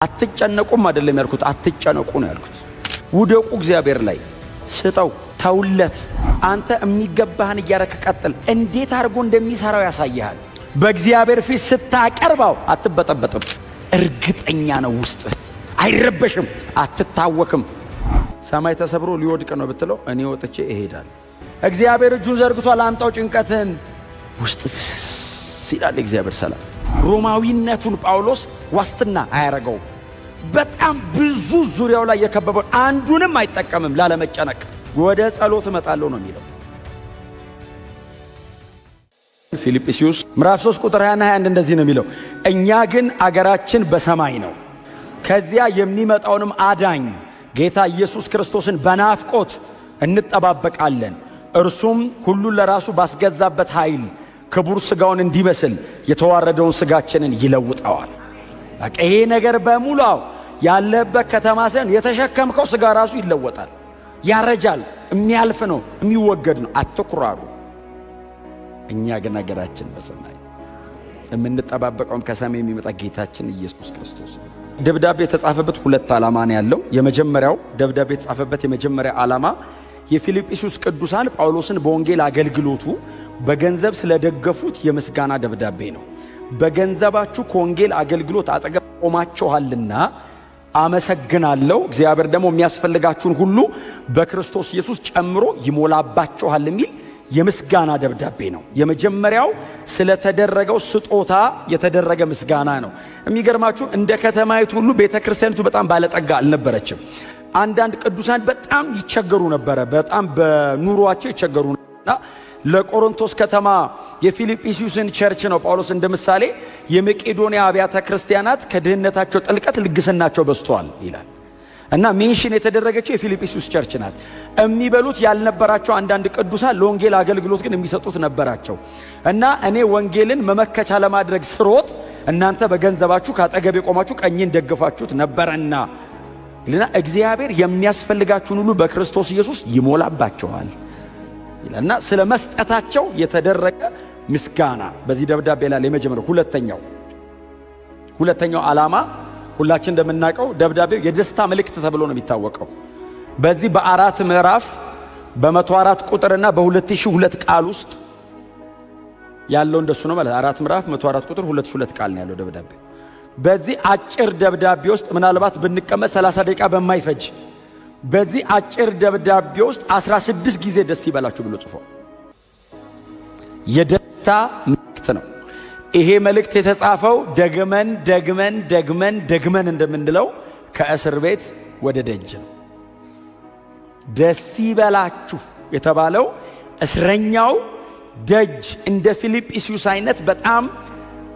አትጨነቁም አይደለም ያልኩት፣ አትጨነቁ ነው ያልኩት። ውደቁ፣ እግዚአብሔር ላይ ስጠው፣ ተውለት። አንተ የሚገባህን እያረክ ቀጥል። እንዴት አድርጎ እንደሚሰራው ያሳያል። በእግዚአብሔር ፊት ስታቀርባው አትበጠበጥም። እርግጠኛ ነው ውስጥ አይረበሽም፣ አትታወክም። ሰማይ ተሰብሮ ሊወድቅ ነው ብትለው እኔ ወጥቼ እሄዳለሁ። እግዚአብሔር እጁን ዘርግቷል፣ አምጣው ጭንቀትን። ውስጥ ፍስስ ይላል እግዚአብሔር ሰላም። ሮማዊነቱን ጳውሎስ ዋስትና አያረገው። በጣም ብዙ ዙሪያው ላይ የከበበው አንዱንም አይጠቀምም ላለመጨነቅ። ወደ ጸሎት እመጣለሁ ነው የሚለው። ፊልጵስዩስ ምዕራፍ 3 ቁጥር 20 እና 21 እንደዚህ ነው የሚለው፣ እኛ ግን አገራችን በሰማይ ነው፣ ከዚያ የሚመጣውንም አዳኝ ጌታ ኢየሱስ ክርስቶስን በናፍቆት እንጠባበቃለን። እርሱም ሁሉን ለራሱ ባስገዛበት ኃይል ክቡር ሥጋውን እንዲመስል የተዋረደውን ሥጋችንን ይለውጠዋል። በቃ ይሄ ነገር በሙላው ያለበት ከተማ ሳይሆን የተሸከምከው ሥጋ ራሱ ይለወጣል። ያረጃል፣ የሚያልፍ ነው፣ የሚወገድ ነው። አትኩራሩ። እኛ ግን አገራችን በሰማይ የምንጠባበቀውም ከሰማይ የሚመጣ ጌታችን ኢየሱስ ክርስቶስ ነው። ደብዳቤ የተጻፈበት ሁለት ዓላማ ነው ያለው። የመጀመሪያው ደብዳቤ የተጻፈበት የመጀመሪያ ዓላማ የፊልጵስዩስ ቅዱሳን ጳውሎስን በወንጌል አገልግሎቱ በገንዘብ ስለደገፉት የምስጋና ደብዳቤ ነው። በገንዘባችሁ ከወንጌል አገልግሎት አጠገብ ቆማችኋልና አመሰግናለሁ። እግዚአብሔር ደግሞ የሚያስፈልጋችሁን ሁሉ በክርስቶስ ኢየሱስ ጨምሮ ይሞላባችኋል የሚል የምስጋና ደብዳቤ ነው። የመጀመሪያው ስለተደረገው ስጦታ የተደረገ ምስጋና ነው። የሚገርማችሁ እንደ ከተማይቱ ሁሉ ቤተክርስቲያኒቱ በጣም ባለጠጋ አልነበረችም። አንዳንድ ቅዱሳን በጣም ይቸገሩ ነበረ። በጣም በኑሯቸው ይቸገሩ ነበርና ለቆሮንቶስ ከተማ የፊልጵስዩስን ቸርች ነው ጳውሎስ እንደ ምሳሌ የመቄዶንያ አብያተ ክርስቲያናት ከድህነታቸው ጥልቀት ልግስናቸው በዝቷል ይላል እና ሜንሽን የተደረገችው የፊልጵስዩስ ቸርች ናት። የሚበሉት ያልነበራቸው አንዳንድ ቅዱሳን ለወንጌል አገልግሎት ግን የሚሰጡት ነበራቸው እና እኔ ወንጌልን መመከቻ ለማድረግ ስሮጥ እናንተ በገንዘባችሁ ካጠገብ የቆማችሁ ቀኝን ደግፋችሁት ነበረና ይልና እግዚአብሔር የሚያስፈልጋችሁን ሁሉ በክርስቶስ ኢየሱስ ይሞላባችኋል ይላልና ስለ መስጠታቸው የተደረገ ምስጋና በዚህ ደብዳቤ ላይ የመጀመሪያው። ሁለተኛው ዓላማ ሁላችን እንደምናውቀው ደብዳቤው የደስታ መልእክት ተብሎ ነው የሚታወቀው። በዚህ በ4 ምዕራፍ በ104 ቁጥርና በ2002 ቃል ውስጥ ያለው እንደሱ ነው ማለት 4 ምዕራፍ 104 ቁጥር 2002 ቃል ነው ያለው ደብዳቤ። በዚህ አጭር ደብዳቤ ውስጥ ምናልባት ብንቀመጥ 30 ደቂቃ በማይፈጅ በዚህ አጭር ደብዳቤ ውስጥ 16 ጊዜ ደስ ይበላችሁ ብሎ ጽፏል። የደስታ መልእክት ነው። ይሄ መልእክት የተጻፈው ደግመን እንደምንለው ከእስር ቤት ወደ ደጅ ነው። ደስ ይበላችሁ የተባለው እስረኛው ደጅ እንደ ፊልጵስዩስ አይነት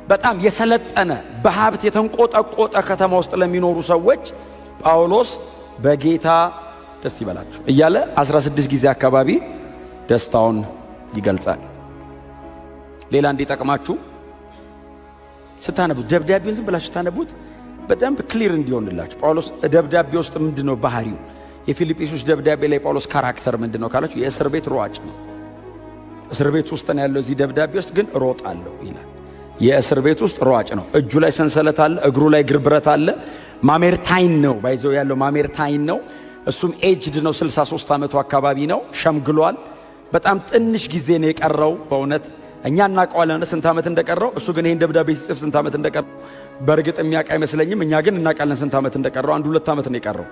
በጣም የሰለጠነ በሀብት የተንቆጠቆጠ ከተማ ውስጥ ለሚኖሩ ሰዎች ጳውሎስ በጌታ ደስ ይበላችሁ እያለ 16 ጊዜ አካባቢ ደስታውን ይገልጻል። ሌላ እንዲጠቅማችሁ ስታነቡት ደብዳቤውን ዝም ብላችሁ ስታነቡት በደንብ ክሊር እንዲሆንላችሁ ጳውሎስ ደብዳቤ ውስጥ ምንድነው ባህሪው? የፊልጵስዩስ ደብዳቤ ላይ ጳውሎስ ካራክተር ምንድነው ካላችሁ የእስር ቤት ሯጭ ነው። እስር ቤት ውስጥ ነው ያለው። እዚህ ደብዳቤ ውስጥ ግን ሮጣለሁ ይላል። የእስር ቤት ውስጥ ሯጭ ነው። እጁ ላይ ሰንሰለት አለ፣ እግሩ ላይ ግርብረት አለ። ማሜርታይን ነው ባይዘው ያለው ማሜርታይን ነው። እሱም ኤጅድ ነው፣ 63 ዓመቱ አካባቢ ነው። ሸምግሏል። በጣም ትንሽ ጊዜ ነው የቀረው። በእውነት እኛ እናውቀዋለን ስንት ዓመት እንደቀረው። እሱ ግን ይሄን ደብዳቤ ሲጽፍ ስንት ዓመት እንደቀረው በእርግጥ የሚያውቅ አይመስለኝም። እኛ ግን እናውቃለን ስንት ዓመት እንደቀረው። 2 ዓመት ነው የቀረው።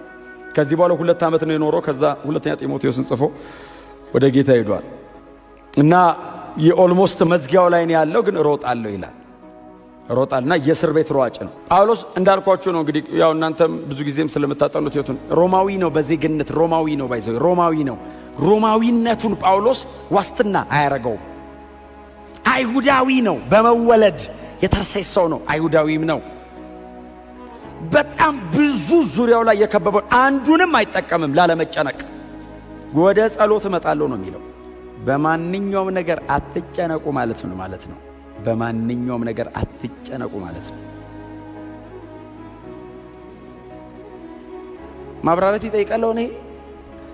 ከዚህ በኋላ 2 ዓመት ነው የኖረው። ከዛ ሁለተኛ ጢሞቴዎስን ጽፎ ወደ ጌታ ሄዷል እና የኦልሞስት መዝጊያው ላይ ነው ያለው። ግን እሮጣለሁ ይላል። ሮጣልና የእስር ቤት ሯጭ ነው። ጳውሎስ እንዳልኳችሁ ነው እንግዲህ ያው እናንተም ብዙ ጊዜም ስለምታጠኑት ይወቱን ሮማዊ ነው። በዜግነት ሮማዊ ነው። ባይዘው ሮማዊ ነው። ሮማዊነቱን ጳውሎስ ዋስትና አያረገው። አይሁዳዊ ነው። በመወለድ የተርሴስ ሰው ነው። አይሁዳዊም ነው። በጣም ብዙ ዙሪያው ላይ የከበበው አንዱንም አይጠቀምም ላለመጨነቅ። ወደ ጸሎት እመጣለሁ ነው የሚለው። በማንኛውም ነገር አትጨነቁ ማለት ነው። በማንኛውም ነገር አትጨነቁ ማለት ነው። ማብራራት ይጠይቃል። እኔ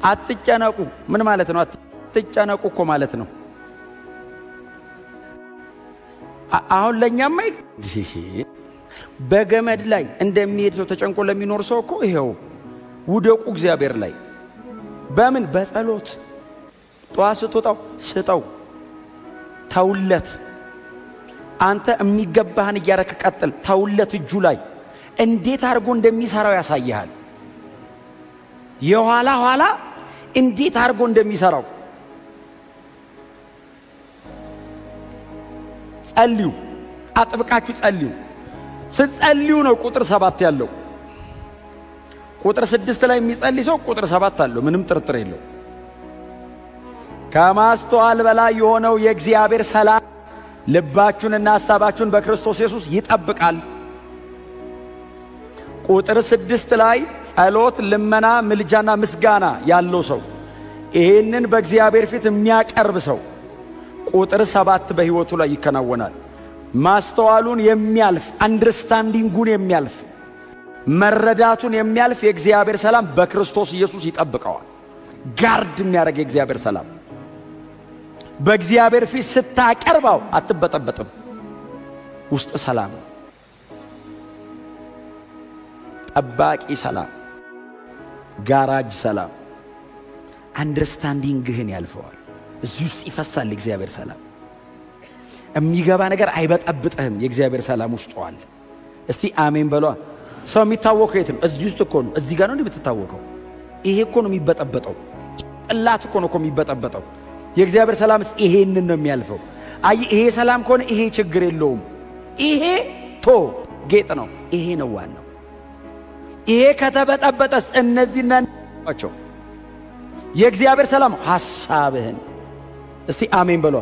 አትጨነቁ ምን ማለት ነው? አትጨነቁ እኮ ማለት ነው አሁን ለኛም በገመድ ላይ እንደሚሄድ ሰው ተጨንቆ ለሚኖር ሰው እኮ ይሄው ውደቁ እግዚአብሔር ላይ። በምን? በጸሎት። ጠዋት ስትወጣው ስጠው፣ ተውለት። አንተ የሚገባህን እያረክ ቀጥል፣ ተውለት። እጁ ላይ እንዴት አድርጎ እንደሚሰራው ያሳይሃል። የኋላ ኋላ እንዴት አድርጎ እንደሚሰራው ጸልዩ፣ አጥብቃችሁ ጸልዩ። ስትጸልዩ ነው ቁጥር 7 ያለው። ቁጥር 6 ላይ የሚጸልይ ሰው ቁጥር 7 አለው፣ ምንም ጥርጥር የለው። ከማስተዋል በላይ የሆነው የእግዚአብሔር ሰላም ልባችሁንና ሐሳባችሁን በክርስቶስ ኢየሱስ ይጠብቃል። ቁጥር 6 ላይ ጸሎት፣ ልመና፣ ምልጃና ምስጋና ያለው ሰው፣ ይህንን በእግዚአብሔር ፊት የሚያቀርብ ሰው ቁጥር 7 በሕይወቱ ላይ ይከናወናል። ማስተዋሉን የሚያልፍ አንደርስታንዲንጉን የሚያልፍ መረዳቱን የሚያልፍ የእግዚአብሔር ሰላም በክርስቶስ ኢየሱስ ይጠብቀዋል። ጋርድ የሚያደርግ የእግዚአብሔር ሰላም በእግዚአብሔር ፊት ስታቀርባው አትበጠበጥም። ውስጥ ሰላም፣ ጠባቂ ሰላም፣ ጋራጅ ሰላም፣ አንደርስታንዲንግህን ያልፈዋል። እዚህ ውስጥ ይፈሳል የእግዚአብሔር ሰላም። የሚገባ ነገር አይበጠብጥህም። የእግዚአብሔር ሰላም ውስጥ አለ። እስቲ አሜን በሏ። ሰው የሚታወቀው የት ነው? እዚህ ውስጥ እኮ ነው። እዚህ ጋር ነው የምትታወቀው። ይሄ እኮ ነው የሚበጠበጠው። ቅላት እኮ ነው የሚበጠበጠው። የእግዚአብሔር ሰላም ይሄንን ነው የሚያልፈው። አይ ይሄ ሰላም ከሆነ ይሄ ችግር የለውም። ይሄ ቶ ጌጥ ነው። ይሄ ነው ዋናው። ይሄ ከተበጠበጠስ እነዚህና ናቸው። የእግዚአብሔር ሰላም ሐሳብህን እስቲ አሜን በሏ።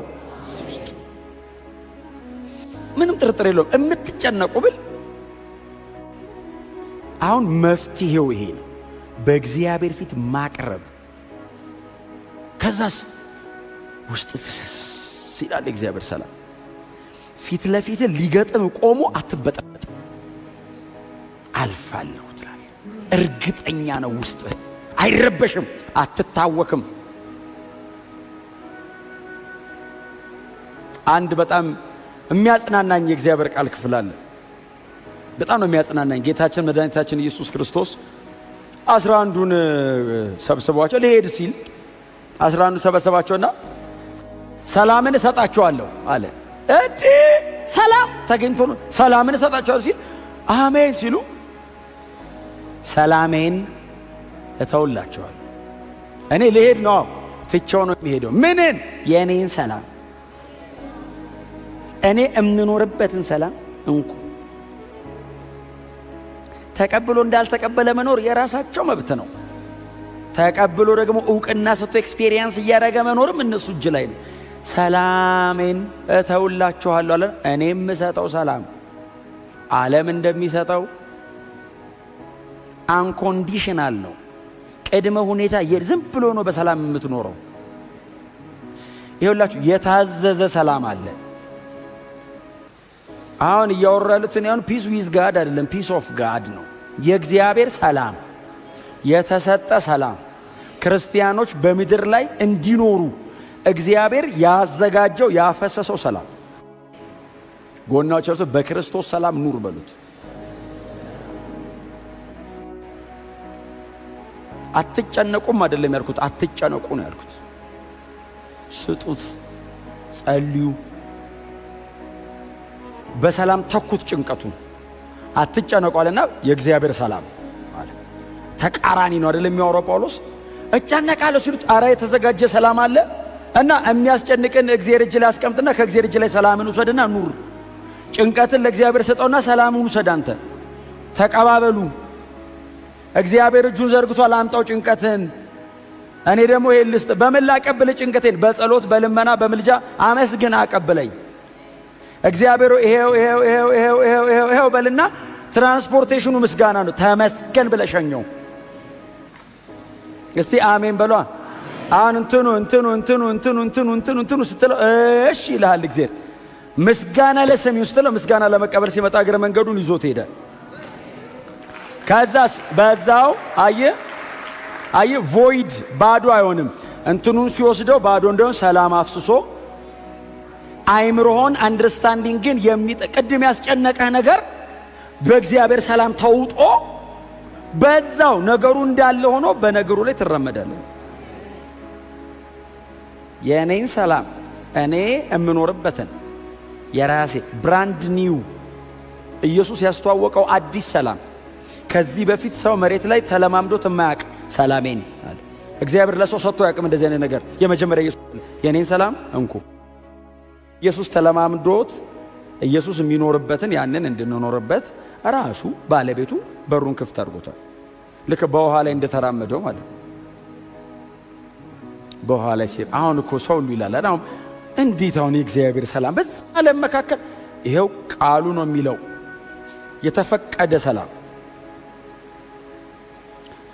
ምንም ጥርጥር የለውም። የምትጨነቁ ብል አሁን መፍትሄው ይሄ ነው፣ በእግዚአብሔር ፊት ማቅረብ። ከዛስ ውስጥ ፍስስ ይላል እግዚአብሔር ሰላም። ፊት ለፊት ሊገጥም ቆሞ አትበጠበጥ። አልፋለሁ ትላለህ። እርግጠኛ ነው ውስጥ አይረበሽም፣ አትታወክም። አንድ በጣም የሚያጽናናኝ የእግዚአብሔር ቃል ክፍል አለ። በጣም ነው የሚያጽናናኝ። ጌታችን መድኃኒታችን ኢየሱስ ክርስቶስ 11ዱን ሰብስቧቸው ሊሄድ ሲል 11ዱ ሰበሰባቸውና ሰላምን እሰጣቸዋለሁ አለ። እዲ ሰላም ተገኝቶ ነው ሰላምን እሰጣቸዋለሁ ሲል አሜን ሲሉ ሰላሜን እተውላቸዋለሁ። እኔ ልሄድ ነው፣ ትቼው ነው የሚሄደው። ምንን? የእኔን ሰላም፣ እኔ እምኖርበትን ሰላም እንቁ። ተቀብሎ እንዳልተቀበለ መኖር የራሳቸው መብት ነው። ተቀብሎ ደግሞ ዕውቅና ሰጥቶ ኤክስፔሪየንስ እያደረገ መኖርም እነሱ እጅ ላይ ነው። ሰላሜን እተውላችኋለሁ አለ። እኔ የምሰጠው ሰላም ዓለም እንደሚሰጠው አንኮንዲሽናል ነው። ቅድመ ሁኔታ ዝም ብሎ ነው በሰላም የምትኖረው። ይኸውላችሁ የታዘዘ ሰላም አለ። አሁን እያወራሉትን ያሁን ፒስ ዊዝ ጋድ አይደለም፣ ፒስ ኦፍ ጋድ ነው። የእግዚአብሔር ሰላም የተሰጠ ሰላም ክርስቲያኖች በምድር ላይ እንዲኖሩ እግዚአብሔር ያዘጋጀው ያፈሰሰው ሰላም። ጎናቸው በክርስቶስ ሰላም ኑር በሉት። አትጨነቁም አይደለም ያልኩት፣ አትጨነቁ ነው ያልኩት። ስጡት፣ ጸልዩ፣ በሰላም ተኩት ጭንቀቱን። አትጨነቋልና የእግዚአብሔር ሰላም አለ። ተቃራኒ ነው አይደለም የሚያወራው ጳውሎስ። እጨነቃለሁ ሲሉት አረ የተዘጋጀ ሰላም አለ እና የሚያስጨንቅን እግዚአብሔር እጅ ላይ አስቀምጥና ከእግዚአብሔር እጅ ላይ ሰላምን ውሰድና ኑር። ጭንቀትን ለእግዚአብሔር ሰጠውና ሰላምን ውሰድ። አንተ ተቀባበሉ። እግዚአብሔር እጁን ዘርግቷል፣ አምጣው ጭንቀትን። እኔ ደግሞ ይሄን ልስጥ። በምን ላቀብል ጭንቀቴን? በጸሎት በልመና በምልጃ አመስግን አቀብለኝ። እግዚአብሔር ይሄው በልና ትራንስፖርቴሽኑ ምስጋና ነው። ተመስገን ብለሸኘው። እስቲ አሜን በሏ። አሁን እንትኑ ስትለው እሺ ይልሃል እግዚአብሔር። ምስጋና ለሰሚው ስትለው ምስጋና ለመቀበል ሲመጣ እግረ መንገዱን ይዞት ሄደ። ከዛስ በዛው አየ ቮይድ ባዶ አይሆንም። እንትኑን ሲወስደው ባዶ እንደሆነ ሰላም አፍስሶ አይምሮህን አንደርስታንዲንግን ቅድም ያስጨነቀህ ነገር በእግዚአብሔር ሰላም ተውጦ በዛው ነገሩ እንዳለ ሆኖ በነገሩ ላይ ትረመዳለህ። የኔን ሰላም እኔ እምኖርበትን የራሴ ብራንድ ኒው ኢየሱስ ያስተዋወቀው አዲስ ሰላም ከዚህ በፊት ሰው መሬት ላይ ተለማምዶት የማያውቅ ሰላሜን አለ። እግዚአብሔር ለሰው ሰጥቶ ያውቅም እንደዚህ አይነት ነገር። የመጀመሪያ ኢየሱስ የኔን ሰላም እንኩ። ኢየሱስ ተለማምዶት ኢየሱስ የሚኖርበትን ያንን እንድንኖርበት ራሱ ባለቤቱ በሩን ክፍት አድርጎታል። ልክ በውሃ ላይ እንደተራመደው ማለት በውሃ ላይ ሲል አሁን እኮ ሰው ሁሉ ይላል አሁን እንዴት አሁን የእግዚአብሔር ሰላም በዛ ዓለም መካከል ይሄው ቃሉ ነው የሚለው የተፈቀደ ሰላም።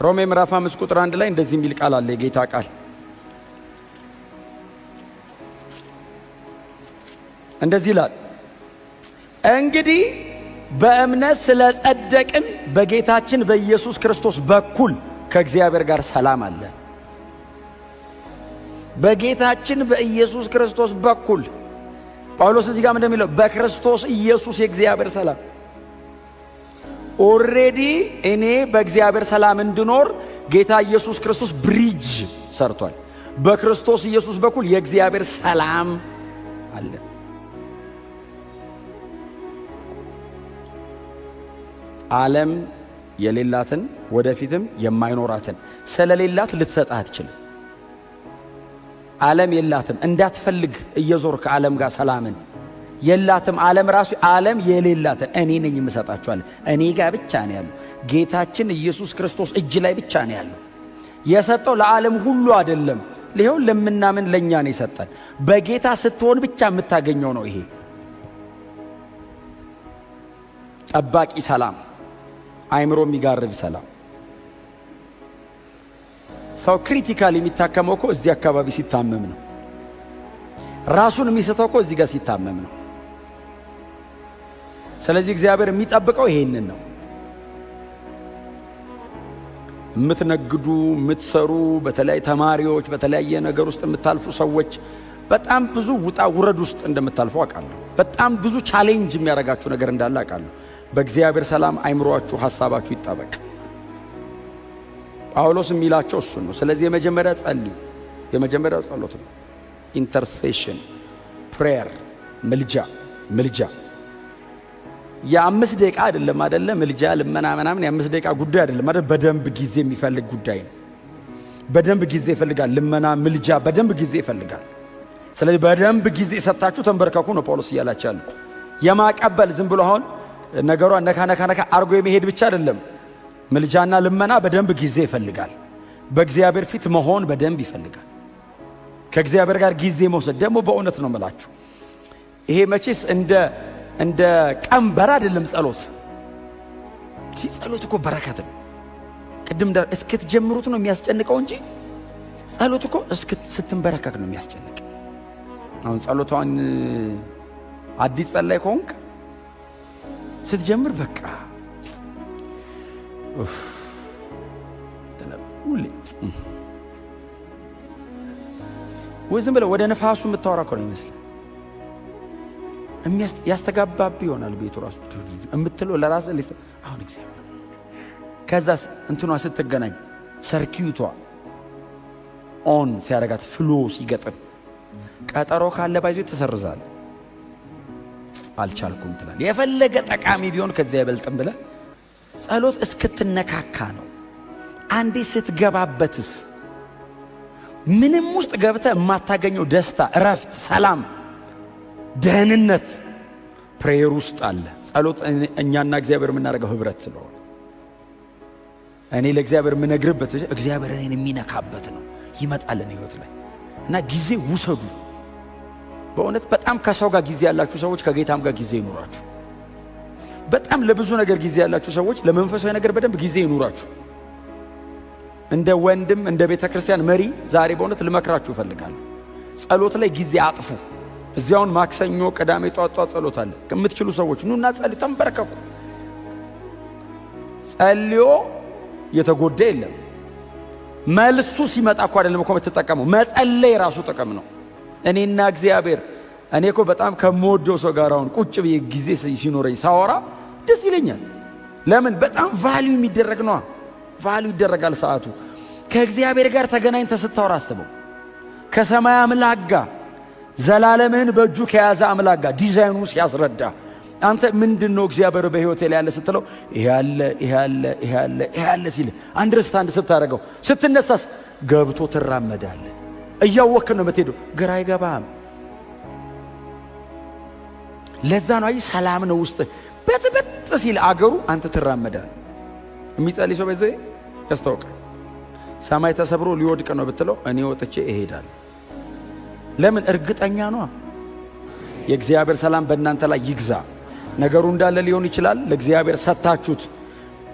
ሮሜ ምዕራፍ 5 ቁጥር 1 ላይ እንደዚህ የሚል ቃል አለ። የጌታ ቃል እንደዚህ ይላል፣ እንግዲህ በእምነት ስለጸደቅን በጌታችን በኢየሱስ ክርስቶስ በኩል ከእግዚአብሔር ጋር ሰላም አለ። በጌታችን በኢየሱስ ክርስቶስ በኩል ጳውሎስ እዚህ ጋር እንደሚለው በክርስቶስ ኢየሱስ የእግዚአብሔር ሰላም ኦሬዲ እኔ በእግዚአብሔር ሰላም እንድኖር ጌታ ኢየሱስ ክርስቶስ ብሪጅ ሰርቷል። በክርስቶስ ኢየሱስ በኩል የእግዚአብሔር ሰላም አለ። ዓለም የሌላትን ወደፊትም የማይኖራትን ስለሌላት ልትሰጥህ አትችልም። ዓለም የላትም እንዳትፈልግ እየዞርክ ዓለም ጋር ሰላምን የላትም። ዓለም ራሱ ዓለም የሌላትን እኔ ነኝ የምሰጣችኋለሁ። እኔ ጋር ብቻ ነው ያለው። ጌታችን ኢየሱስ ክርስቶስ እጅ ላይ ብቻ ነው ያለው። የሰጠው ለዓለም ሁሉ አይደለም። ይሄው ለምናምን ለኛ ነው የሰጠን። በጌታ ስትሆን ብቻ የምታገኘው ነው። ይሄ ጠባቂ ሰላም፣ አይምሮ የሚጋርድ ሰላም። ሰው ክሪቲካል የሚታከመው እኮ እዚህ አካባቢ ሲታመም ነው። ራሱን የሚስተው እኮ እዚህ ጋር ሲታመም ነው። ስለዚህ እግዚአብሔር የሚጠብቀው ይሄንን ነው። የምትነግዱ የምትሰሩ፣ በተለይ ተማሪዎች፣ በተለያየ ነገር ውስጥ የምታልፉ ሰዎች በጣም ብዙ ውጣ ውረድ ውስጥ እንደምታልፉ አውቃለሁ። በጣም ብዙ ቻሌንጅ የሚያደርጋችሁ ነገር እንዳለ አውቃለሁ። በእግዚአብሔር ሰላም አይምሮአችሁ፣ ሐሳባችሁ ይጠበቅ። ጳውሎስ የሚላቸው እሱ ነው። ስለዚህ የመጀመሪያ ጸልዩ። የመጀመሪያው ጸሎት ነው ኢንተርሴሽን ፕሬየር፣ ምልጃ የ5 ደቂቃ አይደለም አይደለ? ምልጃ ልመና ምናምን የ5 ደቂቃ ጉዳይ አይደለም አይደል? በደንብ ጊዜ የሚፈልግ ጉዳይ ነው። በደንብ ጊዜ ይፈልጋል። ልመና፣ ምልጃ በደንብ ጊዜ ይፈልጋል። ስለዚህ በደንብ ጊዜ ሰጣችሁ ተንበርከኩ ነው ጳውሎስ እያላችሁ ያለው። የማቀበል ዝም ብሎ አሁን ነገሯን ነካ አርጎ የመሄድ ብቻ አይደለም። ምልጃና ልመና በደንብ ጊዜ ይፈልጋል። በእግዚአብሔር ፊት መሆን በደንብ ይፈልጋል። ከእግዚአብሔር ጋር ጊዜ መውሰድ ደግሞ በእውነት ነው የምላችሁ። ይሄ መቼስ እንደ ቀንበር አይደለም። ጸሎት እኮ በረከት ነው። ቅድም እስክትጀምሩት ነው የሚያስጨንቀው እንጂ ጸሎት እኮ ስትንበረከክ ነው የሚያስጨንቅ። አሁን ጸሎቷን አዲስ ጸላይ ከሆንክ ስትጀምር በቃ ወይ ዝም ብለህ ወደ ነፋሱ የምታወራ እኮ ነው ይመስል ያስተጋባብ ይሆናል። ቤቱ ራሱ የምትለው ለራስህ ልስ አሁን እግዚአብሔር ከዛስ እንትኗ ስትገናኝ ሰርኪዩቷ ኦን ሲያረጋት ፍሎ ሲገጥም ቀጠሮ ካለ ባይዞ ተሰርዛል። አልቻልኩም ትላል። የፈለገ ጠቃሚ ቢሆን ከዚያ አይበልጥም ብለህ ጸሎት እስክትነካካ ነው። አንዴ ስትገባበትስ ምንም ውስጥ ገብተህ የማታገኘው ደስታ፣ እረፍት፣ ሰላም፣ ደህንነት ፕሬየር ውስጥ አለ። ጸሎት እኛና እግዚአብሔር የምናደርገው ህብረት ስለሆነ እኔ ለእግዚአብሔር የምነግርበት እግዚአብሔር እኔን የሚነካበት ነው። ይመጣልን ህይወት ላይ እና ጊዜ ውሰዱ። በእውነት በጣም ከሰው ጋር ጊዜ ያላችሁ ሰዎች ከጌታም ጋር ጊዜ ይኑራችሁ። በጣም ለብዙ ነገር ጊዜ ያላችሁ ሰዎች ለመንፈሳዊ ነገር በደንብ ጊዜ ይኑራችሁ። እንደ ወንድም እንደ ቤተ ክርስቲያን መሪ ዛሬ በእውነት ልመክራችሁ እፈልጋለሁ። ጸሎት ላይ ጊዜ አጥፉ። እዚያውን ማክሰኞ፣ ቅዳሜ ጧት ጸሎት አለ። የምትችሉ ሰዎች ኑና ጸልዩ፣ ተንበረከኩ። ጸልዮ የተጎዳ የለም። መልሱ ሲመጣ እኮ አይደለም እኮ የምትጠቀመው፣ መጸለይ ራሱ ጥቅም ነው። እኔና እግዚአብሔር እኔ እኮ በጣም ከምወደው ሰው ጋር አሁን ቁጭ ብዬ ጊዜ ሲኖረኝ ሳወራ ደስ ይለኛል። ለምን? በጣም ቫልዩ የሚደረግ ነው። ቫልዩ ይደረጋል ሰዓቱ። ከእግዚአብሔር ጋር ተገናኝተህ ስታወራ አስበው። ከሰማይ አምላክ ጋር ዘላለምህን በእጁ ከያዘ አምላክ ጋር ዲዛይኑ ሲያስረዳ አንተ ምንድነው እግዚአብሔር በሕይወቴ ላይ ያለ ስትለው ይሄ ያለ ሲል አንደርስታንድ ስታደርገው ስትነሳስ ገብቶ ትራመዳለህ። እያወክ ነው የምትሄደው፣ ግራ አይገባም። ለዛ ነው አይ ሰላም ነው ውስጥ በጥብጥ ሲል አገሩ አንተ ትራመዳለህ። የሚጸልይ ሰው በዚህ ያስታውቃል። ሰማይ ተሰብሮ ሊወድቅ ነው ብትለው እኔ ወጥቼ እሄዳለሁ። ለምን? እርግጠኛ ነው። የእግዚአብሔር ሰላም በእናንተ ላይ ይግዛ። ነገሩ እንዳለ ሊሆን ይችላል። ለእግዚአብሔር ሰጣችሁት።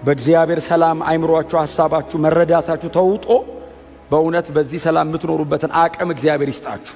በእግዚአብሔር ሰላም አይምሮአችሁ፣ ሐሳባችሁ፣ መረዳታችሁ ተውጦ በእውነት በዚህ ሰላም የምትኖሩበትን አቅም እግዚአብሔር ይስጣችሁ።